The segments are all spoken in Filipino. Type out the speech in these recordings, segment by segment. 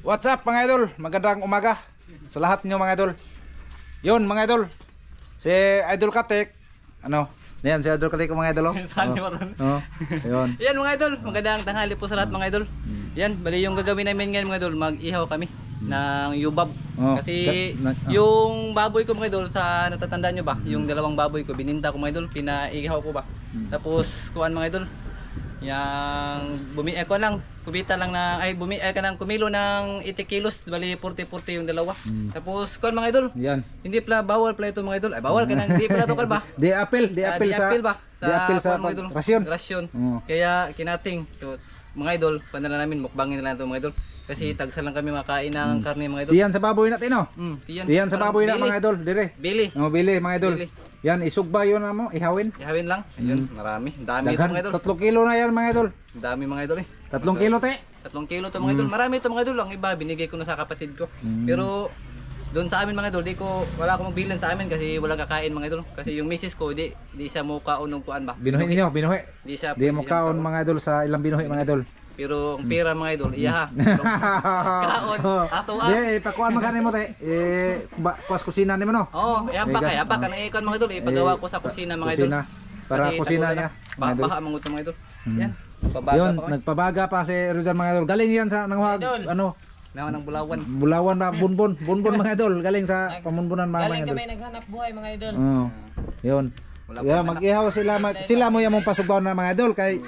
What's up mga idol? Magandang umaga sa lahat niyo mga idol. Yun mga idol, si Idol Katek. Ano? Yan si Idol Katek mga idol. Saan mo ron? Yun. Yan mga idol, magandang tanghali po sa lahat mga idol. Yan, bali yung gagawin namin ngayon mga idol, mag-ihaw kami ng yubab. Kasi yung baboy ko mga idol, sa natatandaan nyo ba? Yung dalawang baboy ko, bininta ko mga idol, pinaihaw ko ba? Tapos kuan mga idol, yang kubita lang na ay kumilo ng 80 kilos, bali 40 yung dalawa. Tapos kuan mga idol, Yan. hindi pala bawal pala ito mga idol. Ay bawal ka nang hindi pala to kan ba? Di apel sa rasyon. Kaya kinating. So, mga idol, panala namin mukbangin na lang ito mga idol. Kasi tagsa lang kami makain ng karne mga idol. Diyan sa baboy natin no. Diyan sa baboy na mga idol, dire. Bili. Bili mga idol. Bili. Yan isugba yun mo, ihawin. Ihawin lang. Ayun, marami. Dami ito mga idol. 3 kilo na yan mga idol. Dami mga idol 3 kilo te. 3 kilo to mga idol. Marami ito mga idol. Ang iba binigay ko na sa kapatid ko. Pero doon sa amin mga idol, wala akong magbilan sa amin kasi walang kakain mga idol. Kasi yung misis ko di siya mo kaon ng kuan ba. Binuhi niyo, binuhi. Di mo kaon mga idol sa ilang binuhi mga idol. Pero ang pera mga idol, iya ha. Kaon, ato Di, pakuan magkano mo te. Kuas kusina nimo no. Oo, yapak ka nang ikon mga idol. Ipagawa ko sa kusina mga idol. Para kusina niya. Baha mga idol mga idol. Yan. Pabaga yun, pa kami. nagpabaga pa si Rizal mga idol. Galing yan sa ano, Naman ng Bulawan. Bulawan na bunbun mga idol. Galing sa pamunbunan mga idol. Galing kami naghanap buhay mga idol. Oo. Yun. Yeah, mag-ihaw sila mo yung pasugbaw na mga idol kay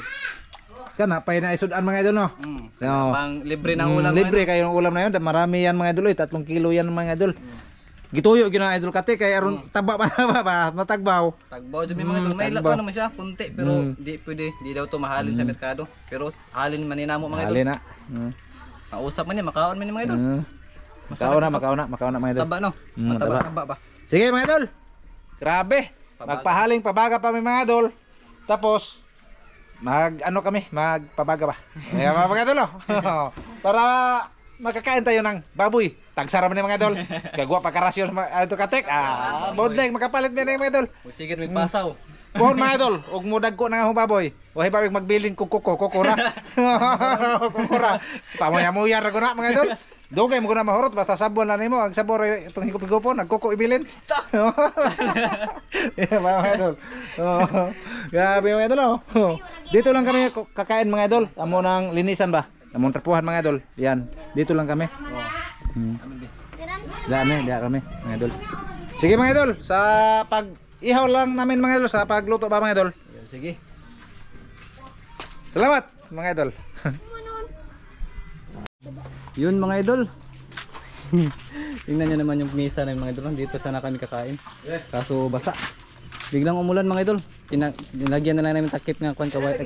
kana pay na isudan mga idol no. Pang libre na ulam. Libre kayo ng ulam na yun. Marami yan mga idol, 3 kilo yan mga idol. Gituyo gina idol Katek kay aron taba pa matagbaw. Tagbaw jud mga idol. May lato naman siya kunti pero di pwede, di daw to mahalin sa merkado. Pero halin man ninamo mga idol. Halin na. Kausap man niya, makaon man ni mga idol. Makaon na mga idol. Taba no. Taba ba. Sige mga idol. Grabe. Magpahaling pabaga pa mga idol. Tapos magpabaga ba? Mga idol para makakain tayo ng baboy. Tagsara man mga idol. Kagwa pagkarasyon ito Katek. Bodleg makapalit mi mga idol. Sige may pasaw. Pohon mga idol, ug mudag ko na nga baboy. Wahi pa magbilin kukura. Kukura. Pamoya-moya ra guna mga idol. Dugay mo guna mahurot basta sabon na nimo, ang sabor itong higop-higopon, nagkuko ibilin. Mga idol. Grabe mga idol. Dito lang kami kakain mga idol. Amo nang linisan ba? Among trapuhan mga idol. Yan. Dito lang kami. Dami kami mga idol. Sige mga idol, sa ihaw lang namin mga idol sa pagluto ba mga idol. Sige. Salamat mga idol. Yun mga idol. Tingnan niyo naman yung mesa ng mga idol. Dito sana kami kakain. Kaso basa. Biglang umulan mga idol. Nilagyan na lang namin takip ng kwan kaway.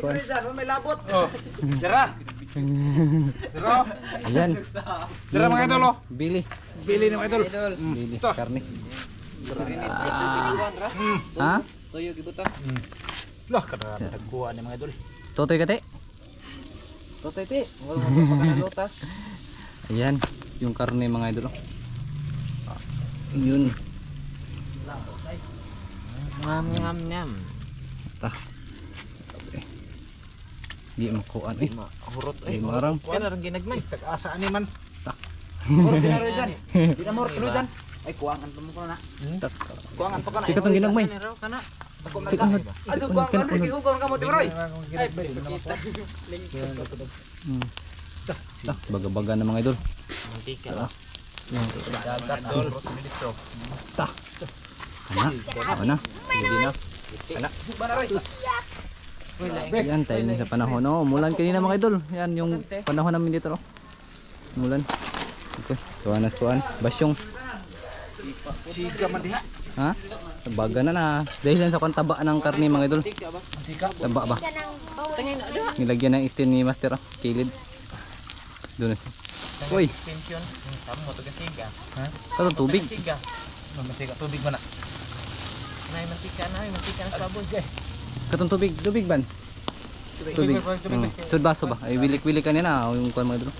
May labot. Dira. Ayan. Dira mga idol. Bili Bili ng idol. Bili karne. Ha? Tuyo gibutan. Lah kada nagkuha ni mga idol. Totoy kate. Totoy ti. Wala mo pa lutas. Ayan, yung karne mga idol. Yun. Ngam. Ta. Di makuan eh. Hurot Marang. Kaya rin ginagmay. Tag-asa ni man. Mor dinaro dyan. Di na mor kilo dyan. Ay kuangan pa mo ko na. Kuangan pa ka na. Tika tong ginagmay. Kana. Tika unod. Ato kuangan ka gihugon ka mo Tiroy. Ay Baga-baga na mga idol. mantika lah. Dagat idol. Ta. Ana. Hindi na. Ana. Yan tayo na sa panahon. Oh, umulan kanina mga idol. Yan yung panahon namin dito. Oh. Umulan. Okay. Tuan. Basyong. Siga man diha. Ha? Baga na. Dahil yan sa kantaba ng karne mga idol. Taba ba? Nilagyan ng istin ni Master. Kilid. Doon na siya. Uy. Extension. Kamu mo to kasiga. Ha? Ito tubig. Mantika tubig man na. Mantika na sa baboy. Katong tubig ban. Tubig. Sud baso ba? Ay wilik-wilik kanina yung kuan mga idol.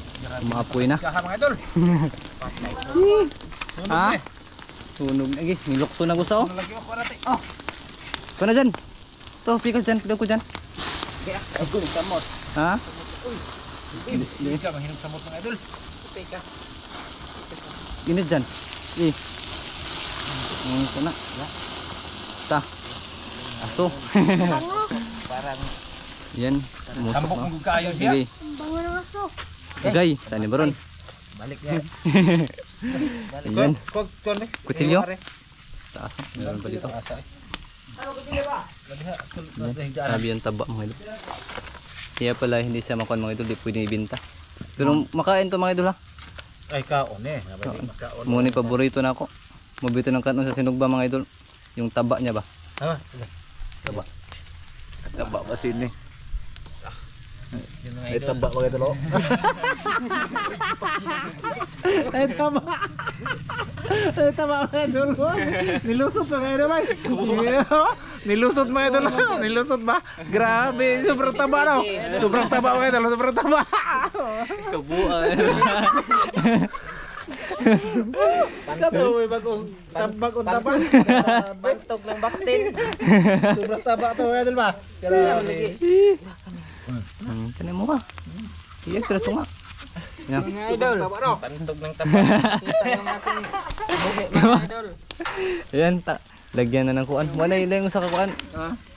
Maapoy na. Kaha mga idol. Ha? Sunog lagi. Nilokso na gusto. Lagi ako rate. Oh. Kana dyan. To pikas dyan, pikas ko dyan. Ako ni samot. Ha? Siga mahinog sa mot mga idol. pikas. Init dyan. Ito na. Ta. Aso. Parang Yan. Tambok ng kayo siya. Sige. Bango ng aso. Gay. Tani baron. balik yan. Yan. Kon. Kutsilyo. Taas. Meron pa dito. Sabi yung taba mga idol. Kaya pala hindi siya makuha mga idol. Di pwede ibenta. Pero makain to mga idol ha. Ay kaon eh. Makaon. Muna paborito na ako. Mabito ng kanon sa sinugba mga idol. Yung taba niya ba? Taba. Taba ba sin eh. Ay taba ko ito lo. Ay taba. Ay taba mga idol. Nilusot pa mga idol. Nilusot mga idol. Nilusot ba? Grabe. Sobrang taba no. Sobrang taba mga idol. Sobrang taba. Kabuan. Katuloy bagong taba. Bantog ng baktin. Sobrang taba to idol ba? Kani mo ka. Iya pero tunga. Yan. Mga idol. Bantog ng taba. Kita yung ating buhi mga idol. Ayan, lagyan na ng kuan. Wala yung sa kuan.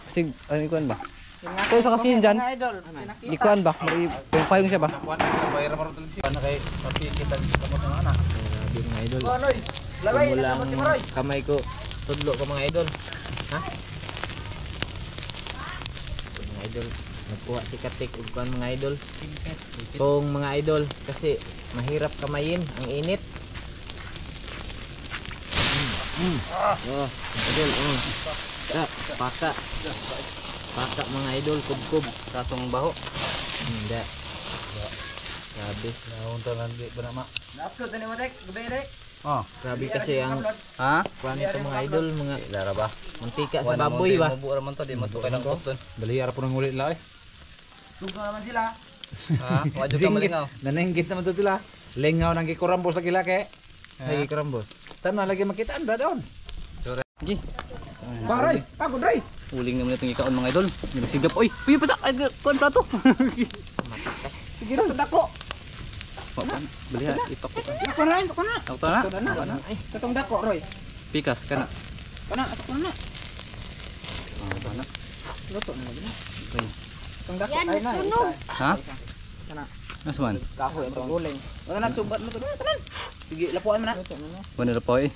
Kasi ano kuan ba? Kung sa kasi dyan, Mga idol. ikuan ba? Yung payong siya ba? Bayar mo rin siya. Ano kay mapikitan kamot ng anak. Grabe mga idol. Ano? Kumulang kamay ko. Tudlo ko mga idol. Ha? Mga idol. Nagkuha si Katik ug kuan mga idol. Kung mga idol kasi mahirap kamayin ang init. Oh, idol, paka. Paka mga idol, kubkub. Katong baho. Hindi. Grabe. Naunta lang di ba na ma? Na-upload na mo tek, gabi tek. Oh, Grabe kasi ang Ha? kuan nito mga idol, mga Lara ba? mantika sa baboy ba. Mabuo raman to, di mo to kailang kuton. dali ara po nang uli la eh. Dugo naman sila. Ha? Wadyo ka malingaw. Nanenggit naman to sila. Lengaw nang gikurambos lagi laki. Lagi karambos. Tama lagi makitaan ba doon? Gi. Paray, pagod ray. Uling naman itong ikaon mga idol. Nagsigap. Oy, puyo pa sa kuan plato. Sige ra dako. Bali ha, ipako. Ako na, ako na. Auto na? Ay, katong dako Roy. Pikas kana. Kana, ako na. Auto na. Luto na lagi na. Okay. Katong dako Yan, ay na. nasunog. Ha? Kana. Nasman? Kahoy ang guling. Wala na subat mo to. Tanan. Sige, lapuan mo na. Luto na. Wala na po eh.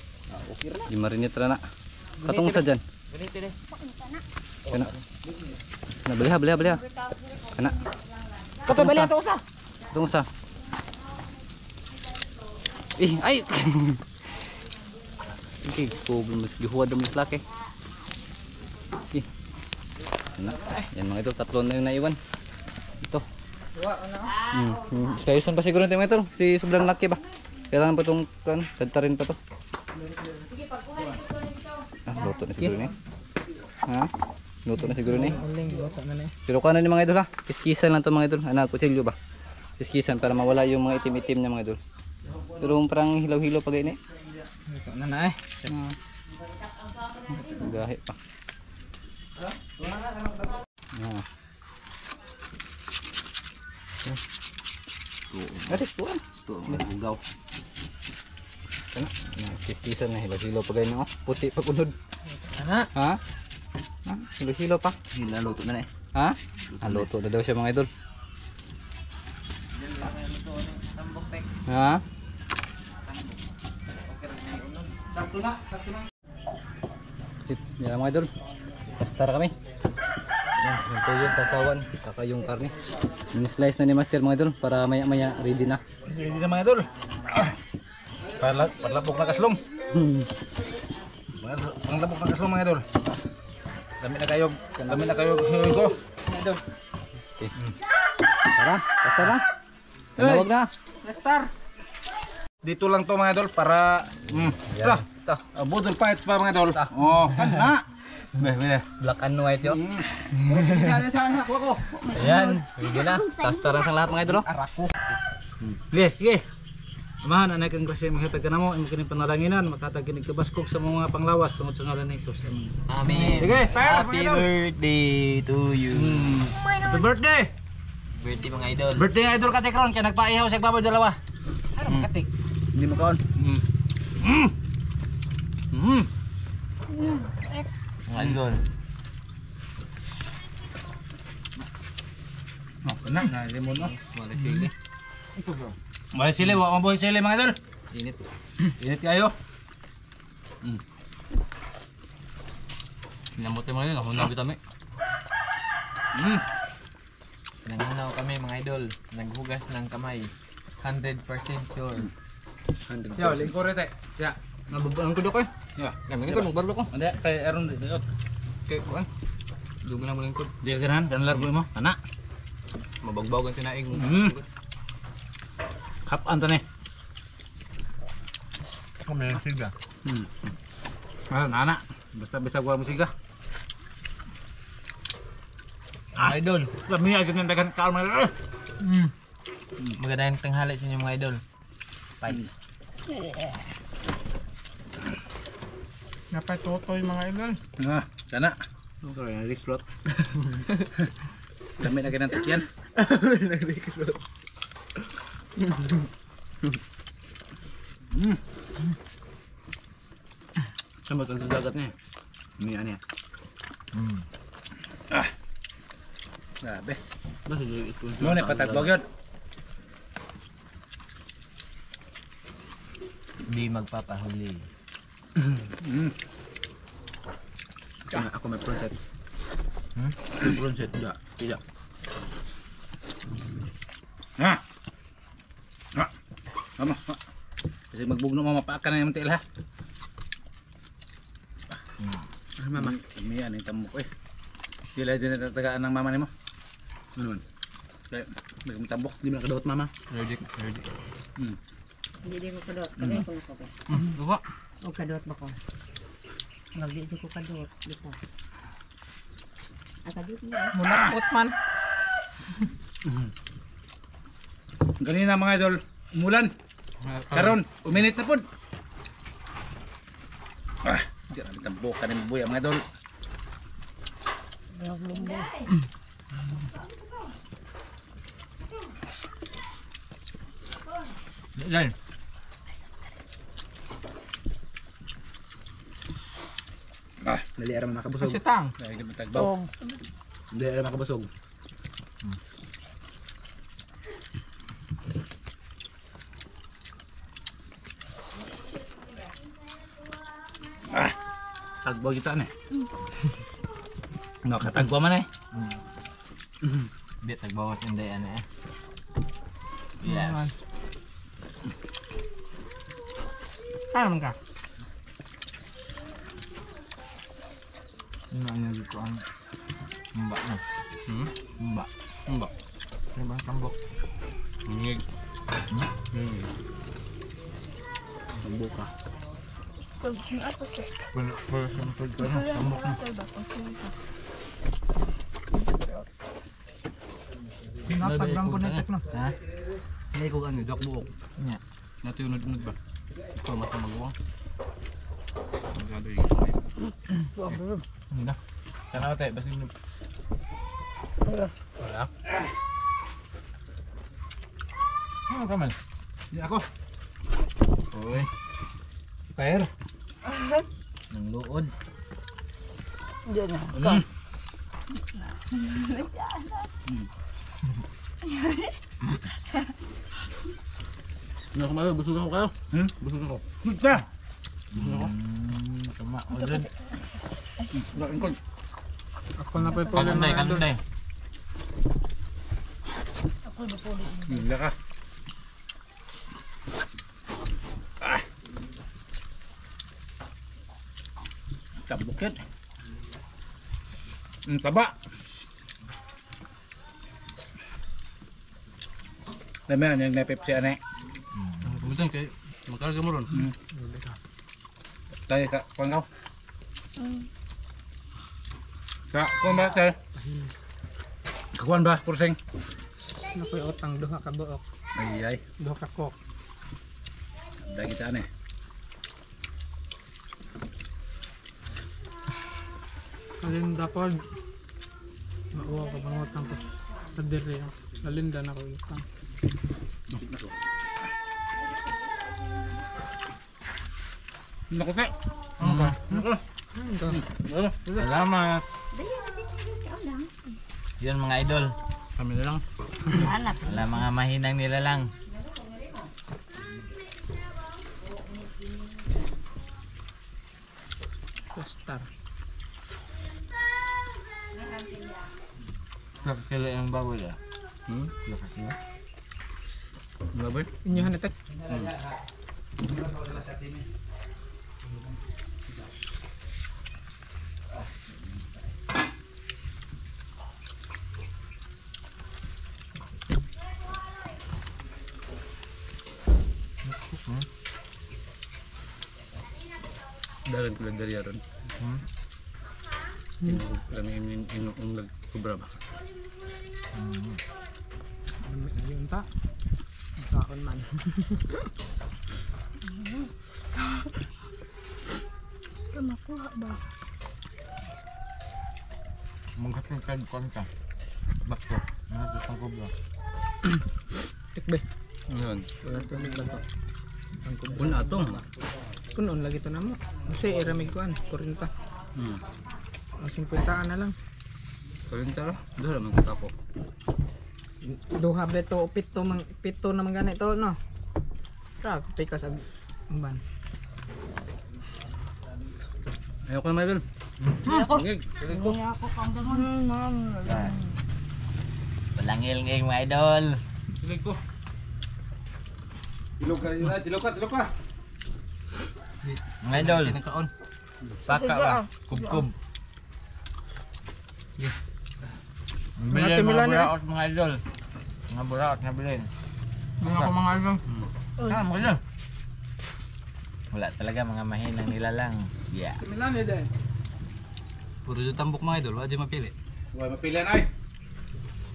Okay ra na. Di marinit ra na. Katong sa dyan. Ganito din. Kana. Na bali ha. Kana. Kato bali ato usa. Katong sa. Ay. Okay, problem mas gihuwad mo sa laki. Okay. Na. Yan mga ito, tatlo na yung naiwan. Ito. Wa na. Sayusan pa siguro natin mga ito. Si sobrang laki ba? Kailangan pa itong sadtarin pa to. Luto na siguro ni. Ha? Luto na siguro ni. Uling luto na ni. Pero kanan ni mga idol ha. Kiskisan lang to mga idol. Ano, kutsilyo ba? Kiskisan para mawala yung mga itim-itim niya mga idol. Pero parang hilaw-hilaw pa ganyan eh. Luto na na eh. Gahe pa. Aris po ah. Ugaw. Ano? Kiskisan na hilaw-hilaw pa ganyan oh. Puti pa kunod. Ana. Ha? Ha? Hilaw-hilaw pa. Luto na na eh. Ha? Luto na daw siya mga idol. Ha? Sakto na. Yan mga idol. Pastar kami. Yan, yung po yung sasawan. Saka yung karne. Slice na ni Master mga idol para maya-maya ready na. Ready na mga idol. Parlapok na kaslom. Ang labok na kaslom mga idol. Dami na kayo ko. Idol. Okay. Tara, pastar na. Tinawag na. Star. Dito lang to mga idol para Yan. budol fights pa mga idol. Oh, kan na. Black and white yo. Sana ko. Ayan, ready na. Pastar na sa lahat mga idol. Arako. Sige. Amahan anay kang grasya maghatag ka namo imo kini panalanginan makatag kinig kabaskog sa mga panglawas tungod sa ngalan ni Jesus. Amen. Sige, fire, Happy mga idol. birthday to you. Happy birthday. Birthday mga idol. Birthday idol ka tekron kay nagpaihaw sa baboy dalawa. Katik. Hindi mo kaon. Mga idol. Kena na limon no. Wala sili. May sili, wa mo boy sili mga idol. Init. Init kayo. Namote mo yun, hunang bitami. Nangunaw kami mga idol. Naghugas ng kamay. 100% sure. Yo, lingkor ite. Ya. Nababalan ko dok eh. Ya. Kami ko magbarlo ko. Ande kay Aaron dito. Kay kuan. Dugo na mo lingkod. Di kanan kan largo mo. Kana. Mabagbawgan tinaig mo. Hap anto ni. Kami na siga. Nana. Basta gua musiga. Idol. Lami aja ng dagan kaon mga. Magandang tanghali sa inyo mga idol. Pies. Napay totoy mga idol. Kana. Ito yung recruit. Dami na ganang tatyan. Nag-recruit. Sama kagagat niya. Miya niya. Grabe. Muna patagbog yun. Di magpapahuli. Ako may pronset. May pronset. Tidak. Mama. Kasi magbugno mamapaakan na yung mantil ha. Mama. Miya ni tamok eh. Dila din natatagaan ng mama ni mo. Ano man? Kaya may tambok. Di mo nakadawat mama. Allergic. Hindi ko kadot. Kadot ko na ko. Duwa. O kadot ba ko? Magdi ko kadot. Dito. Kadot mo. Munakot man. Ganina mga idol, umulan. Karon, uminit na pod. Di kami tambok kanin buya mga idol. Yan. Dali ara makabusog. Kasi tang. Dali kami tagbaw. Dali ara makabusog. Tagbaw kita ni. No, katagbaw man eh. Di tagbawas hindi ano eh. Yes. Ano ka? Ano ko ang mbak na. Mbak. Ano ba ang tambok? Ngig. Tambok ka. Pwede sample ko na. Tambok na. Pinapag lang ko na no. Ha? Hindi ko ano, dak buok. Nya. Nato yung unod ba? Ikaw mata magawang. Magado yung Hindi. Tanaw tayo. Basta yun. Wala. Ano ka man? Di ako. Uy. Pair. Nang luod. Diyan na. Ano kumayo? Busog ako kayo? Busog ako. Kita. Tama. Odred. Ingkod. Ako na pa ito. Kanunday. Kanunday. Gila ka. Tambok yan. Taba. Dami yan, yung napipsi ane. Kumisan kay magkarga mo ron. Tayo ka, kuhan ka. Kuhan ba tayo? Kuhan ba, pursing? Nakoy otang duha ka buok. Ay, Duha ka kok. dahil kita ane. Alin dapat mauwa ko pangutang ko sa diri. Alinda na ko utang. Naku kay. Salamat. Dali kasi ikaw lang. Yun mga idol. Kami na lang. Anak. Wala mga mahinang nila lang. Star. Kakakila yung baboy ah. Kakakila. Baboy. Inyo hanatek. Dalan ko lang dari aron. Lang yung lag kubra ba. Ayun ta. Saan man. Makuha ba? Magkatungkad ko ka. Bakso. Nakatutang ko ba? Tikbe. Yun. Wala tubig lang to. Ang kubra. Una atong. Kunon lagi to namo. Kasi iramig ko 40. Ang 50 na lang. Kalinta ra. Dala man tapo. Duha ba to pito na man ganito no. Tra, pikas ag ban. Ayaw ko na Michael. Ngig. Hindi ako kang ganun, ma'am. Walang ngil-ngil mga idol. Silig ko. Tilog ka. Mga idol. Kaon. Paka ba? Kubkub. Bilhin Ate mga Milan, buraot mga idol. Mga buraot na bilhin. Mga ko mga idol. Saan mga idol? Wala talaga mga mahinang nila lang. Yeah. Milan din. Puro yung tambok mga idol. Wala di mapili. Huwag mapilian ay.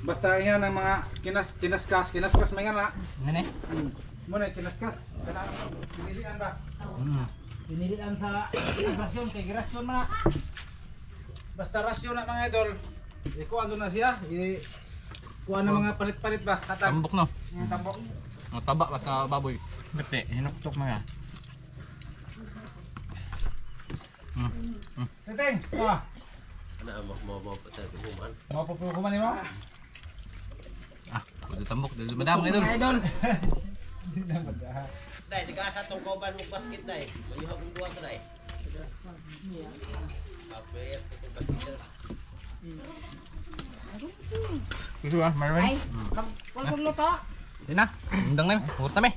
Basta yan ang mga kinaskas may nga na. Ngani? Muna kinaskas. Pinilian ba? Pinilian sa rasyon kay rasyon man. Basta rasyon na mga idol. Ikuha doon na siya. Kuha na mga palit-palit ba? Katag. Tambok no. Yung tambok. Mga taba basta baboy. Bete, hinuktok mga. Titeng. Mapupukuman mo? Ah, pwede tambok. Dali madam mga idol. Idol. Dai, di ka sa tong kauban mo basket dai. Mayuha kong buwan dai. Apa ya, tong basket. Ito ah, Marvin. Ay, magkulog luto. Yan na. Undang na. Hurot na me.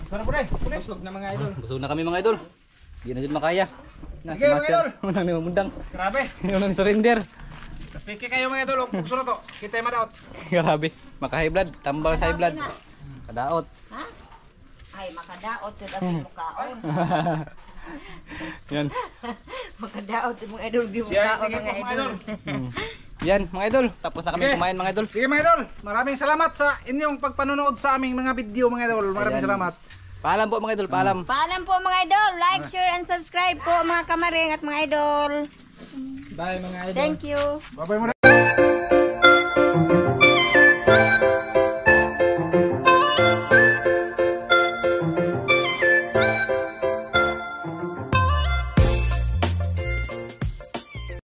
Tara po rin. Busog na mga idol. Busog na kami mga idol. Hindi na dyan makaya. Na, Sige, mga idol. Unang namumundang. Grabe. Unang surrender. Piki kayo mga idol. Bukso na to. Kita yung madaot. Grabe. Maka-high blood. Tambal sa high blood. Kadaot. Ha? Ay, makadaot yun ang mukaon. Yan. Makadaot yung mga idol, di Siya, mukaon sige po mga mga idol. idol. Yan mga idol. Tapos na kami Sige. kumain mga idol. Sige mga idol. Maraming salamat sa inyong pagpanonood sa aming mga video mga idol. Maraming Ayan. salamat. Paalam po mga idol. Paalam. Paalam po mga idol. Like, share, and subscribe po mga kamaring at mga idol. Bye mga idol. Thank you. Bye-bye muna.